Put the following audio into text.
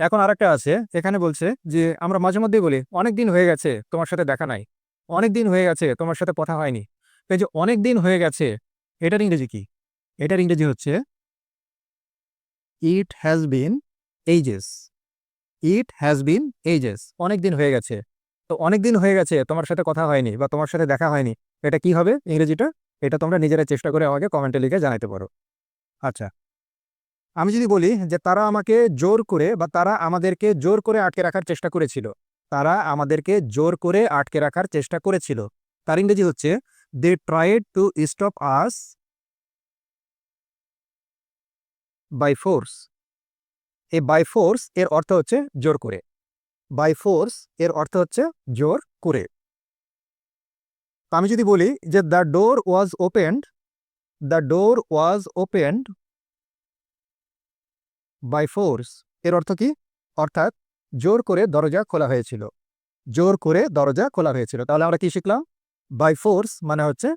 এখন আরেকটা আছে, এখানে বলছে যে আমরা মাঝে মধ্যেই বলি অনেক দিন হয়ে গেছে তোমার সাথে দেখা নাই, অনেক দিন হয়ে গেছে তোমার সাথে কথা হয়নি। তো এই যে অনেক দিন হয়ে গেছে, এটার ইংরেজি কি? এটার ইংরেজি হচ্ছে it has been ages. It has been ages, অনেক দিন হয়ে গেছে। তো অনেক দিন হয়ে গেছে তোমার সাথে কথা হয়নি বা তোমার সাথে দেখা হয়নি, এটা কি হবে ইংরেজিটা? এটা তোমরা নিজেরা চেষ্টা করে আমাকে কমেন্টে লিখে জানাতে পারো। আচ্ছা, আমি যদি বলি যে তারা আমাকে জোর করে বা তারা আমাদেরকে জোর করে আটকে রাখার চেষ্টা করেছিল, তারা আমাদেরকে জোর করে আটকে রাখার চেষ্টা করেছিল, তার ইংরেজি হচ্ছে they tried to stop us by force. এই বাই ফোর্স এর অর্থ হচ্ছে জোর করে। বাই ফোর্স এর অর্থ হচ্ছে জোর করে। তো আমি যদি বলি যে the door was opened, the door was opened by force, এর অর্থ কি? অর্থাৎ জোর করে দরজা খোলা হয়েছিল, জোর করে দরজা খোলা হয়েছিল। তাহলে আমরা কি শিখলাম? বাই ফোর্স মানে হচ্ছে